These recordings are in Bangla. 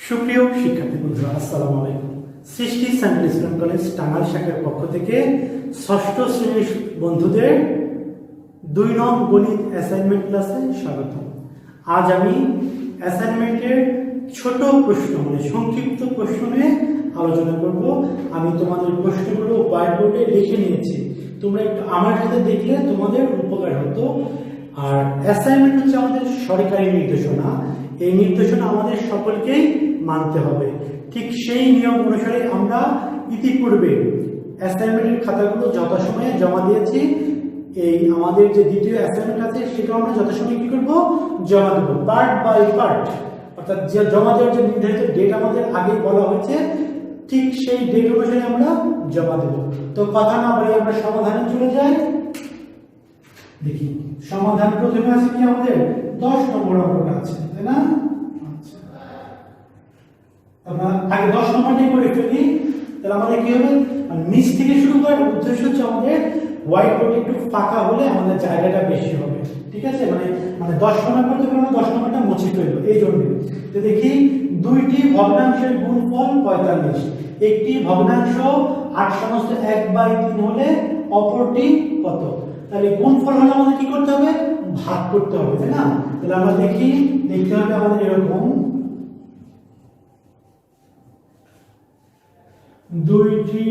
সুপ্রিয় শিক্ষার্থী বন্ধুরা, আসসালামু আলাইকুম। সৃষ্টি সেন্ট্রাল ইসলাম কলেজ টাঙ্গাইল শাখার পক্ষ থেকে ষষ্ঠ শ্রেণীর বন্ধুদের 2 নং গণিত অ্যাসাইনমেন্ট ক্লাসে স্বাগত। আজ আমি অ্যাসাইনমেন্টের ছোট প্রশ্ন সংক্ষিপ্ত প্রশ্ন নিয়ে আলোচনা করব। আমি তোমাদের প্রশ্নগুলো হোয়াইট বোর্ডে লিখে নিয়েছি, তোমরা একটু আমার সাথে দেখলে তোমাদের উপকার হতো। আর অ্যাসাইনমেন্ট হচ্ছে আমাদের সরকারি নির্দেশনা, এই নির্দেশনা আমাদের সকলকেই মানতে হবে। ঠিক সেই নিয়ম অনুসারে আমরা ইতিপূর্বে অ্যাসাইনমেন্টের খাতাগুলো যথাসময়ে জমা দিয়েছি। এই আমাদের যে দ্বিতীয় অ্যাসাইনমেন্ট আছে সেটা আমরা যথাসময়ে কি করব, জমা দেবো পার্ট বাই পার্ট। অর্থাৎ যে জমা দেওয়ার যে নির্ধারিত ডেট আমাদের আগে বলা হয়েছে, ঠিক সেই ডেট অনুসারে আমরা জমা দেব। তো কথা না বলে আমরা সমাধানে চলে যাই। দেখি সমাধান প্রথমে আছে কি, আমাদের 10 নম্বর অঙ্কটা আছে, তাই না? আচ্ছা, আমরা আগে 10 নম্বরটাই করে ফেলি। তাহলে আমাদের কি হবে, নিচ থেকে শুরু করার উদ্দেশ্য হচ্ছে আমাদের হোয়াইট বোর্ড একটু ফাঁকা হলে আমাদের জায়গাটা বেশি হবে। ঠিক আছে, মানে 10 নম্বর করতে আমরা 10 নম্বরটা মুছে ফেলবো এই জন্য। তো দেখি, দুইটি ভগ্নাংশের গুণফল 45, একটি ভগ্নাংশ 8 সমস্ত 1/3 হলে অপরটি কত? তাহলে গুণফল হলে আমাদের কি করতে হবে, ভাগ করতে হবে, তাই না? তাহলে আমরা দেখতে হবে আমাদের এরকম দুইটি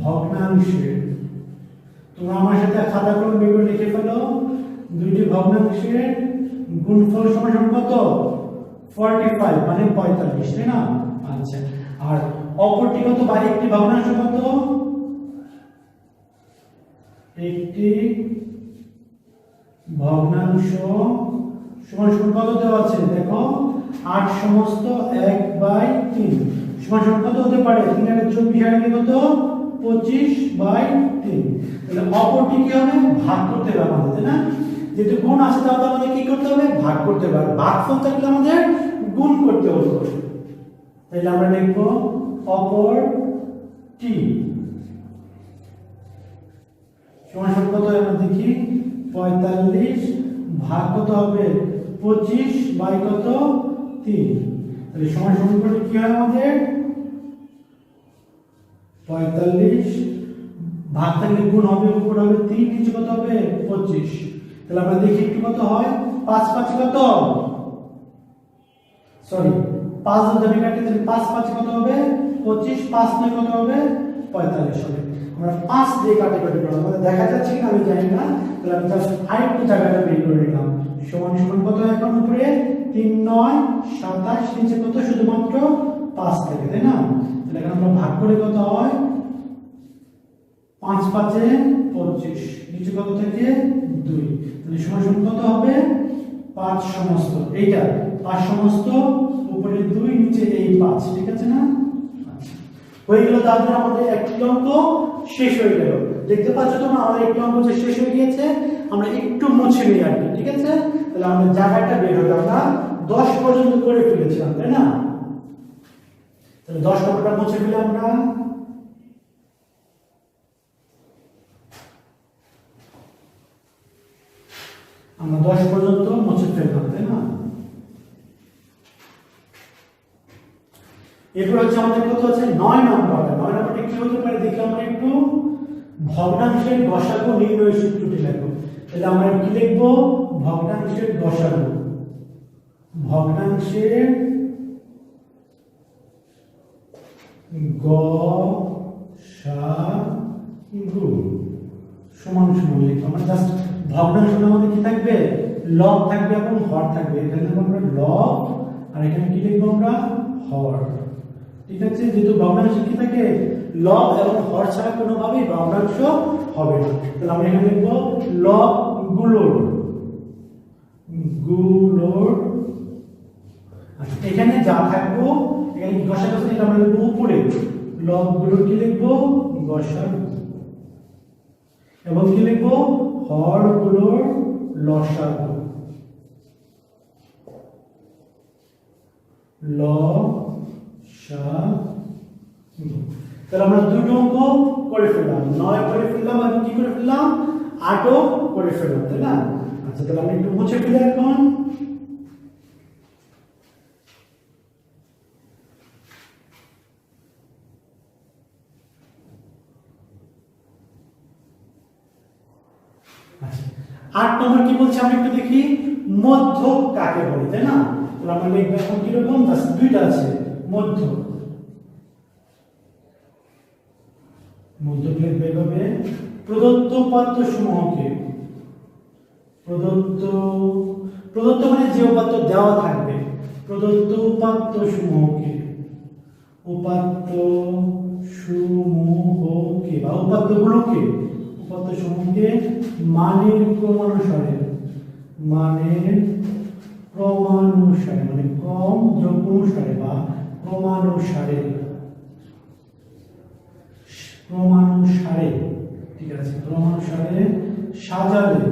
ভগ্নাংশের, তোমরা আমার সাথে খাতা কলম বের করে লিখে ফেলো, দুইটি ভগ্নাংশের গুণফল সমান কত? 45 মানে 45, তাই না? আচ্ছা, আর অপরটি কত বা একটি ভগ্নাংশ কত? একটি ভগ্নাংশ সমান কত দেওয়া আছে দেখো, 8 সমস্ত 1/3 সমান কত হতে পারে? 3 এর 24 আর কত? 25/3। তাহলে অপরটি কি হবে, ভাগ করতে হবে আমাদের, তাই না? যেহেতু গুণ আছে তাহলে আমাদের কি করতে হবে, ভাগ করতে হবে। ভাগফল থাকলে আমাদের গুণ করতে হতো। তাহলে আমরা লিখব অপরটি সমান কত? আমরা দেখি 45 ভাগ কত হবে? 25 বাই কত? 3। তাহলে সমান করে কি হয় আমাদের 45 ভাগ থাকলে গুণ হবে, উপর হবে 3, নিচে কত হবে? 25। তাহলে আমরা দেখি একটু কত হয়, 5 5 কত? সরি 5 যদি কাটি তাহলে 5 5 কত হবে? 25, 5 9 কত হবে? 45 হবে। আমরা 5 দিয়ে কাটাকাটি করব, আমাদের দেখা যাচ্ছে কিনা আমি জানি না। তাহলে আমি জাস্ট আরেকটু জায়গাটা বের করে নিলাম। সমান কত? এখন উপরে 3 9 27, নিচে কত? শুধুমাত্র 5 থাকে, তাই না? তাহলে এখন আমরা ভাগ করে কত হয়? 5 5 এ 25, নিচে কত থাকে? 2। তাহলে সমান কত হবে? 5 সমস্ত, এইটা 5 সমস্ত, উপরে 2, নিচে এই 5, ঠিক আছে না? আচ্ছা, হয়ে গেল। তারপরে আমাদের একটি অঙ্ক শেষ হয়ে গেল। দেখতে পাচ্ছ তোমরা আমাদের একটি অঙ্ক যে শেষ হয়ে গিয়েছে। আমরা একটু মুছে নিই আর কি, ঠিক আছে? তাহলে আমাদের জায়গাটা বের হলো, আমরা 10 পর্যন্ত করে ফেলেছিলাম, তাই না? তাহলে 10 নম্বরটা মুছে ফেলে আমরা 10 পর্যন্ত মুছে ফেললাম, তাই না? এরপর হচ্ছে আমাদের কত আছে? 9 নম্বরটা। 9 নম্বরটা কি হতে পারে দেখি আমরা একটু, ভগ্নাংশের গসাগু নির্ণয় সূত্রটি লিখব। তাহলে আমরা কি লিখব, ভগ্নাংশের গসাগু, ভগ্নাংশের গসাগু সমান লিখব। আমরা জাস্ট ভগ্নাংশের মধ্যে কি থাকবে, লব থাকবে এবং হর থাকবে। এখানে আমরা লব আর এখানে কি লিখব আমরা, হর। ঠিক আছে, যেহেতু ভগ্নাংশ কি থাকে, লব এবং হর ছাড়া কোনোভাবেই ভগ্নাংশ হবে না। তাহলে আমরা এখানে লিখব লব গুলোর, এখানে যা থাকবো এখানে গসাগু থেকে আমরা লিখব উপরে, লব গুলোর কি লিখব, গসাগু, এবং কি লিখব, হর গুলোর লসাগু, তাহলে আমরা দুটো অঙ্ক করে ফেললাম, 9 করে ফেললাম এবং কি করে ফেললাম, 8ও করে ফেললাম, তাই না? আচ্ছা, তাহলে আমি একটু মুছে ফেলি এখন। 8 নম্বর কি বলছে আমরা একটু দেখি, মধ্যক কাকে বলে, তাই না? তাহলে আমরা লিখব এখন কিরকম, জাস্ট দুইটা আছে, মধ্যক। মধ্যক লিখবে এভাবে, প্রদত্ত উপাত্ত সমূহকে, প্রদত্ত মানে যে উপাত্ত দেওয়া থাকবে, প্রদত্ত উপাত্ত সমূহকে, উপাত্ত সমূহকে বা উপাত্তগুলোকে, উপাত্ত সমূহকে মানের ক্রমানুসারে, মানের ক্রমানুসারে মানে ক্রম যোগ অনুসারে বা ক্রমানুসারে, ক্রমানুসারে, ঠিক আছে, ক্রমানুসারে সাজালে,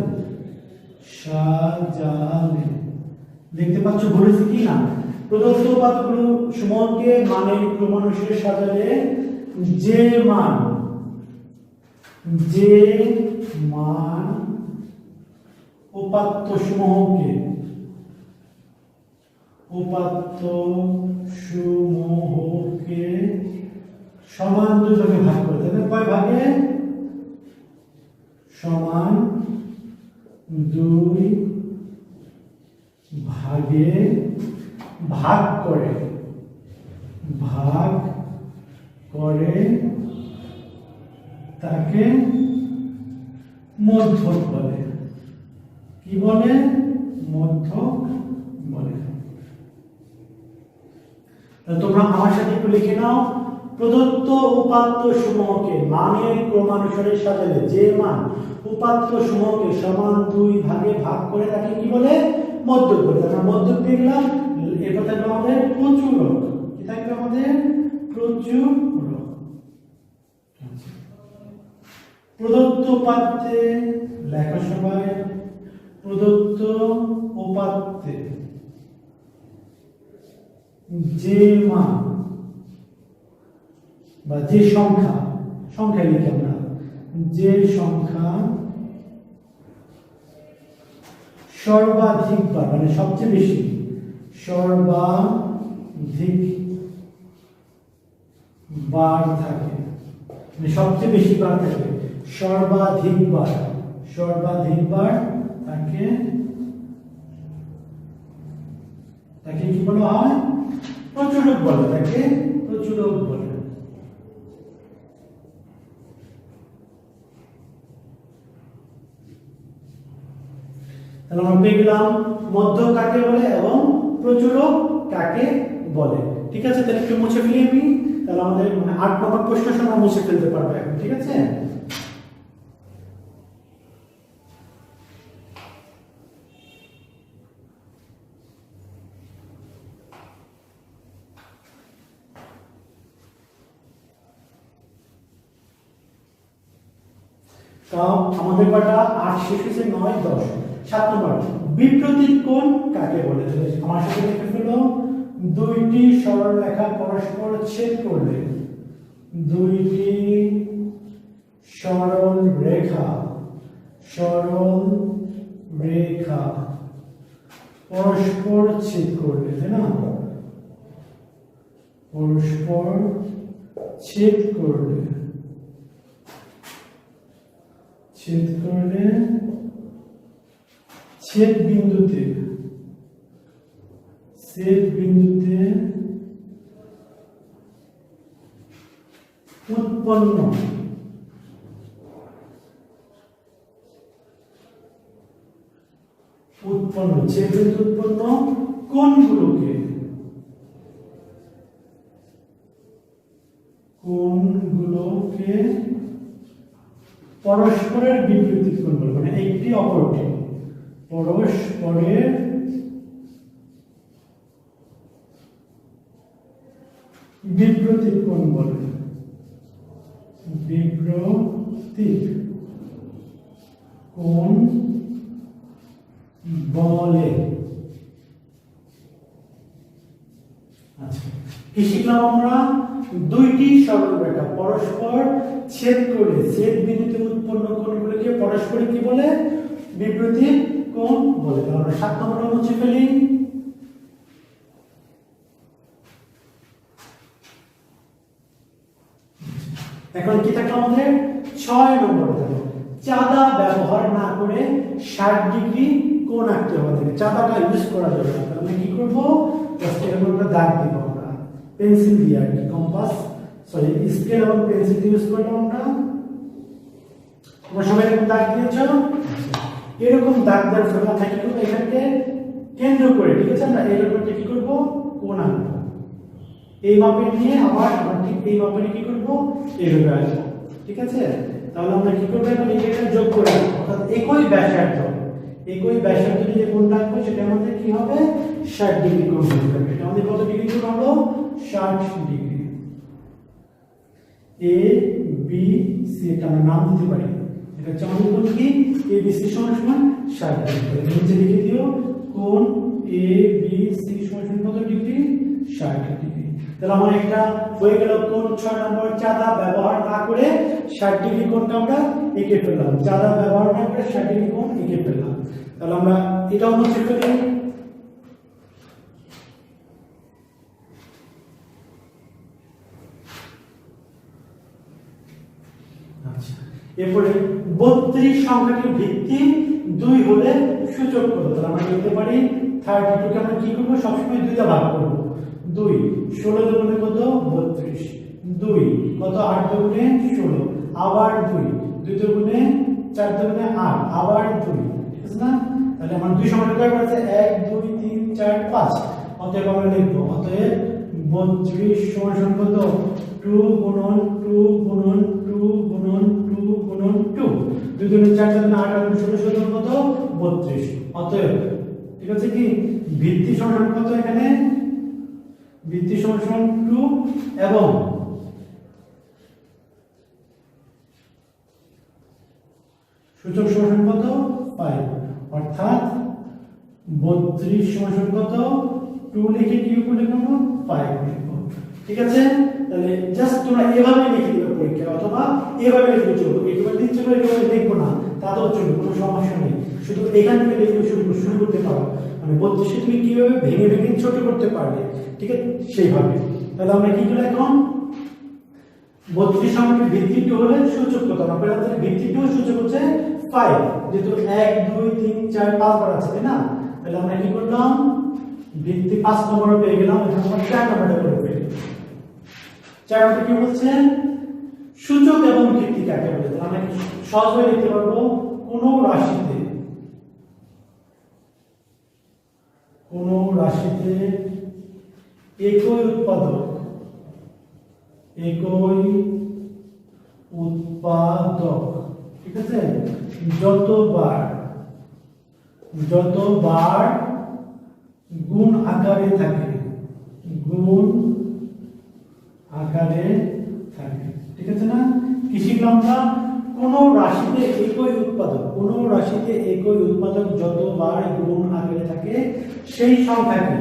সাজালে, দেখতে পাচ্ছ বলেছি কি না, প্রদত্ত উপাত্তগুলো সমূহকে মানের ক্রমানুসারে সাজালে যে মান উপাত্ত সমূহকে, উপাত্ত সমূহকে সমান দুই ভাগে ভাগ করে দেবে, কয় ভাগে, সমান দুই ভাগে ভাগ করে, তাকে মধ্যক বলে। কি বলে? মধ্যক বলে। তোমরা আমার সাথে একটু লিখে নাও, প্রদত্ত উপাত্ত সমূহকে মানের ক্রমানুসারে সাজালে যে মান উপাত্ত সমূহকে সমান দুই ভাগে ভাগ করে তাকে কি বলে? মধ্যক বলে। আমরা মধ্যক দেখলাম, এরপর থাকবে আমাদের প্রচুরক। কি থাকবে আমাদের? প্রচুরক। প্রদত্ত উপাত্তে লেখা সবাই, প্রদত্ত উপাত্তে যে মান বা যে সংখ্যা লিখি আমরা, যে সংখ্যা সর্বাধিক বার মানে সবচেয়ে বেশি, সর্বাধিক বার থাকে, মানে সবচেয়ে বেশি বার থাকে, সর্বাধিক বার থাকে, তাকে কি বলা হয়? প্রচুরক বলে, তাকে প্রচুরক বলে। তাহলে আমরা পেয়ে গেলাম মধ্যক কাকে বলে এবং প্রচুরক কাকে বলে। ঠিক আছে, তাহলে একটু মুছে ফেলি আমি, তাহলে আমাদের 8 নম্বর প্রশ্ন আমরা মুছে ফেলতে পারবো এখন। ঠিক আছে, আমাদের কটা 8 শেষ হয়েছে, 9, 10। 7 নম্বর বিপরীত কোণ কাকে বলে? আমার সাথে লিখে ফেলো, দুইটি সরল রেখা পরস্পর ছেদ করলে, দুইটি সরল রেখা পরস্পর ছেদ করলে, তাই না? পরস্পর ছেদ করলে ছেদ বিন্দুতে উৎপন্ন ছেদ বিন্দু উৎপন্ন কোণগুলোকে পরস্পরের বিপরীত কোণ বলে, মানে একটি অপরটি পরস্পরের বিপরীত কোণ বলে, বিপরীত কোণ বলে। আচ্ছা, কি শিখলাম আমরা? দুইটি সরল রেখা পরস্পর ছেদ করে ছেদ বিন্দুতে উৎপন্ন কোণগুলোকে পরস্পর কি বলে? বিপরীত কোণ বলে। আমরা 7 নম্বরে মুছে ফেলি। এখন কি থাকলো আমাদের? 6 নম্বরে থাকলো চাঁদা ব্যবহার না করে 60 ডিগ্রি কোণ আঁকতে হবে আমাদের। চাঁদাটা ইউজ করা যাবে না। তাহলে কি করব, জাস্ট এরকম একটা দাগ দিব আমরা পেন্সিল দিয়ে, আর কি কম্পাস সরি স্কেল এবং পেন্সিল ইউজ করলাম আমরা। তোমরা সবাই এরকম দাগ দিয়েছো। এরকম দাগ দেওয়ার ফলে আমরা কি করব, এখানে কেন্দ্র করে, ঠিক আছে, আমরা এর উপরে কি করব, কোণ আঁকবো। এই মাপের নিয়ে আবার আমরা ঠিক এই মাপের কি করব, এইভাবে আসবো, ঠিক আছে। তাহলে আমরা কি করব, এখন এখানে যোগ করে রাখবো, অর্থাৎ একই ব্যাসার্ধ যে কোণটা আঁকবো সেটা আমাদের কি হবে, 60 ডিগ্রি কোণ হবে। এটা আমাদের কত ডিগ্রি কোণ হলো, 60 ডিগ্রি। এ বি সি, এটা আমরা নাম দিতে পারি, এটা হচ্ছে আমাদের কোণ কি, এ বি সি সমান 60 ডিগ্রি। নিচে লিখে দিও কোণ এ বি সি সমান কত ডিগ্রি, 60 ডিগ্রি। তাহলে আমার একটা হয়ে গেল কোণ 6 নম্বর, চাঁদা ব্যবহার না করে 60 ডিগ্রি কোণটা আমরা এঁকে ফেললাম। চাঁদা ব্যবহার না করে 60 ডিগ্রি কোণ এঁকে ফেললাম। তাহলে আমরা এটাও মুছে ফেলি। আচ্ছা, এরপরে 32 সংখ্যাটির ভিত্তি 2 হলে সূচক কত। তাহলে আমরা লিখতে পারি 32 কে আমরা কি করব, সবসময় 2 দিয়ে ভাগ করব। 2 16 দুগুণে কত, 32। 2 কত, 8 দুগুণে 16, আবার 2 2 দুগুণে 4 দুগুণে 8, আবার 2, ঠিক আছে না। তাহলে আমার 2 সংখ্যাটা কয়বার আছে, 1 2 3 4 5। অতএব আমরা লিখব, অতএব 32 সমান কত, 2 গুণন 2 গুণন 2 গুণন 2 গুণন 2, 2 দুগুণে 4 4 8 8 16 16 কত, 32। অতএব ঠিক আছে কি, ভিত্তি সমান কত, এখানে ভিত্তি সমান 2 এবং সূচক সমান কত, 5। অর্থাৎ 32 সমান কত, 2 লিখে কি উপরে লিখব, 5 লিখব, ঠিক আছে। তাহলে জাস্ট তোমরা এভাবে লিখে দিবে পরীক্ষা, অথবা এভাবে লিখে চলবে। এভাবে দিচ্ছিল, এভাবে লিখবো না তাতেও চলবে, কোনো সমস্যা নেই। শুধু এখান থেকে লিখে শুরু করতে পারো, মানে 32 তুমি কিভাবে ভেঙে ভেঙে ছোট করতে পারবে, ঠিক আছে, সেইভাবে। তাহলে আমরা কি করলাম, এখন 32 সংখ্যাটির ভিত্তি 2 হলে সূচক কত, আমরা পেলাম ভিত্তি 2 সূচক হচ্ছে 5, যেহেতু 1 2 3 4 5 বার আছে, তাই না। তাহলে আমরা কি করলাম, ভিত্তি 5 নম্বর পেয়ে গেলাম। এখন আমরা 4 নম্বরটা করে ফেলি। 4 নম্বর কি বলছে, সূচক এবং ভিত্তি কাকে বলে। তাহলে আমরা সহজভাবে লিখতে পারবো, কোন রাশিতে একই উৎপাদক, ঠিক আছে, যতবার গুণ আকারে থাকে, ঠিক আছে না। কি শিখলাম আমরা, কোন রাশিতে একই উৎপাদক যতবার গুণ আকারে থাকে সেই সংখ্যাকে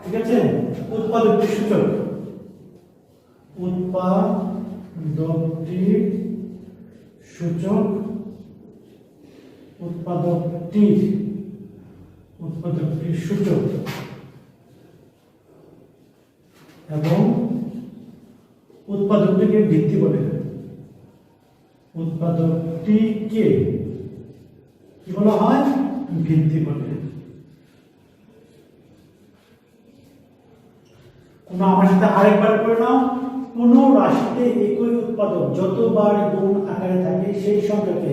ঠিক আছে উৎপাদকটির সূচক, উৎপাদকটির সূচক এবং উৎপাদকটিকে ভিত্তি বলে। উৎপাদকটিকে কি বলা হয়, ভিত্তি বলে। তোমরা আমার সাথে আরেকবার করে নাও, কোন রাশিতে একই উৎপাদক যতবার গুণ আকারে থাকে সেই সংখ্যাকে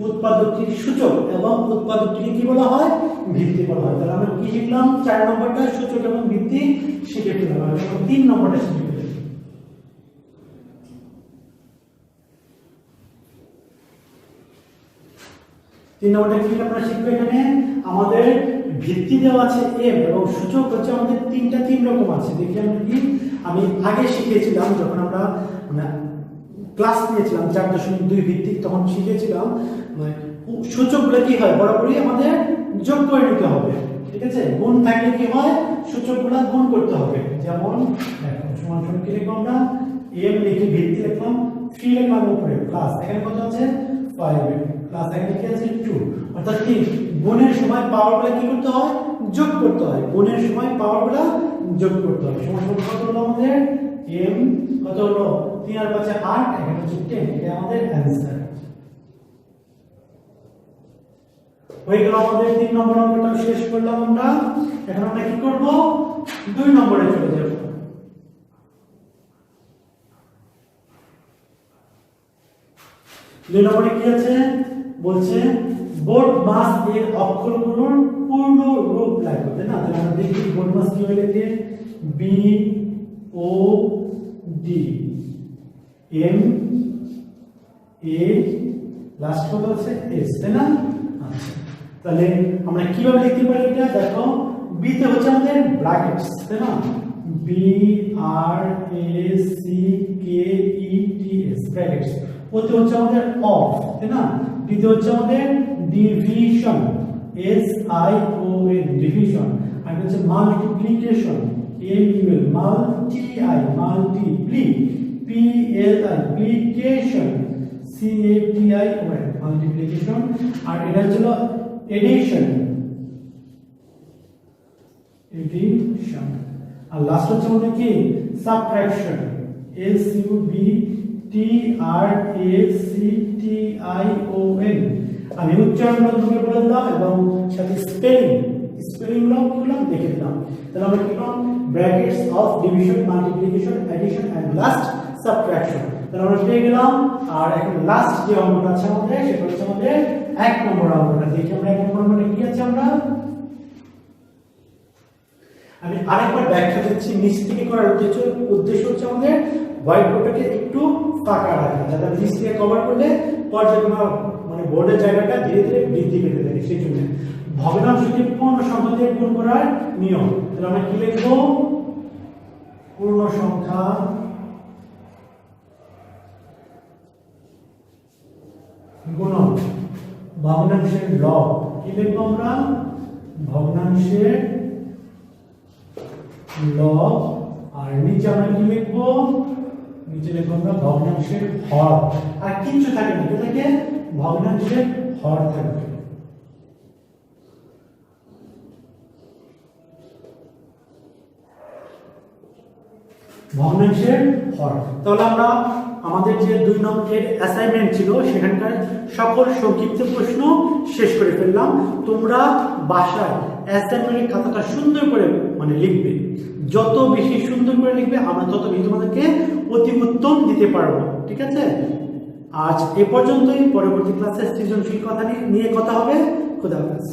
উৎপাদকটির সূচক এবং উৎপাদকটিকে কি বলা হয়, ভিত্তি বলা হয়। তাহলে আমরা কি শিখলাম, 4 নম্বরটা সূচক এবং ভিত্তি শিখে ফেললাম। এখন 3 নম্বরটা শিখে ফেলি। 3 নম্বরটা কি আমরা শিখবো, এখানে আমাদের ভিত্তি দেওয়া আছে m এবং সূচক হচ্ছে আমাদের 3 রকম আছে। দেখি আমরা কি, আমি আগে শিখেছিলাম যখন আমরা ক্লাস নিয়েছিলাম 4.2 ভিত্তিক, তখন শিখেছিলাম সূচকগুলো কি হয়, বরাবরই আমাদের যোগ করে নিতে হবে, ঠিক আছে। গুণ থাকলে কি হয়, সূচকগুলো গুণ করতে হবে। যেমন দেখো, সমান সমান কি লিখবো আমরা, m লিখে ভিত্তি লিখলাম, 3 লিখলাম উপরে, প্লাস এখানে কত আছে 5, প্লাস এখানে কি আছে 2। অর্থাৎ কি, গুণের সময় পাওয়ারগুলো কি করতে হয়, যোগ করতে হয়। গুণের সময় পাওয়ারগুলো যোগ করতে হবে। সমস্যা কত হলো আমাদের m কত হলো 3 আর 5 8 এখানে হচ্ছে 10, এটা আমাদের অ্যানসার হয়ে গেল। আমাদের 3 নম্বর অঙ্কটা শেষ করলাম আমরা। এখন আমরা কি করব 2 নম্বরে চলে যাব। 2 নম্বরে কি আছে বলছে বোর্ড মাস এর অক্ষরগুলোর পূর্ণ রূপ লাগবে, তাই না? তাহলে আমরা দেখি বোর্ড মাস কি হয়ে লিখে B O D M A last কত আছে S, তাই না? আচ্ছা, তাহলে আমরা কিভাবে লিখতে পারি এটা দেখো। B তে হচ্ছে আমাদের ব্র্যাকেটস, তাই না? B R A C K E T S brackets. ওতে হচ্ছে আমাদের অফ, তাই না? ডি তে হচ্ছে আমাদের division S I O N division. আর হচ্ছে মাল্টিপ্লিকেশন M U L মাল্টিআই মাল্টিপ্লি P L I প্লিকেশন C A T I O N multiplication. আর এটা ছিল এডিশন এডিশন। আর লাস্ট হচ্ছে আমাদের কি subtraction S U B T R A C T I O N। আমি উচ্চারণ তোমাকে বলে দিলাম এবং সাথে স্পেলিং গুলো দেখে দিলাম। তাহলে আমরা কি করলাম brackets of division multiplication addition and last subtraction. তাহলে আমরা পেয়ে গেলাম। আর এখন লাস্ট যে অঙ্কটা আছে আমাদের সেটা হচ্ছে আমাদের 1 নম্বর অঙ্কটা। দেখি আমরা 1 নম্বর মানে কি আছে। আমি আরেকবার ব্যাখ্যা দিচ্ছি। নিচ থেকে করার উদ্দেশ্য হচ্ছে আমাদের হোয়াইট বোর্ডটাকে একটু ফাঁকা রাখা, যাতে নিচ থেকে কভার করলে পর্যায়ক্রমে মানে বোর্ডের জায়গাটা ধীরে ধীরে বৃদ্ধি পেতে থাকে। সেই জন্য ভগ্নাংশকে পূর্ণ সংখ্যা দিয়ে গুণ করার নিয়ম। তাহলে আমরা কি লিখবো পূর্ণ সংখ্যা গুণন ভগ্নাংশের লব। কি লিখবো আমরা ভগ্নাংশের লব। আর নিচে আমরা কি লিখবো নিচে লিখবো আমরা ভগ্নাংশের হর। আর কিচ্ছু থাকে না, এটাকে ভগ্নাংশের হর থাকবে। ভগ্নাংশের হর। তাহলে আমরা আমাদের যে 2 নম্বরের অ্যাসাইনমেন্ট ছিল সেখানকার সকল সংক্ষিপ্ত প্রশ্ন শেষ করে ফেললাম। তোমরা বাসায় অ্যাসাইনমেন্টের খাতাটা সুন্দর করে মানে লিখবে। যত বেশি সুন্দর করে লিখবে আমরা তত বেশি তোমাদেরকে অতি উত্তম দিতে পারবো। ঠিক আছে, আজ এ পর্যন্তই। পরবর্তী ক্লাসে সৃজনশীল কথা নিয়ে কথা হবে। খুদা হাফেজ।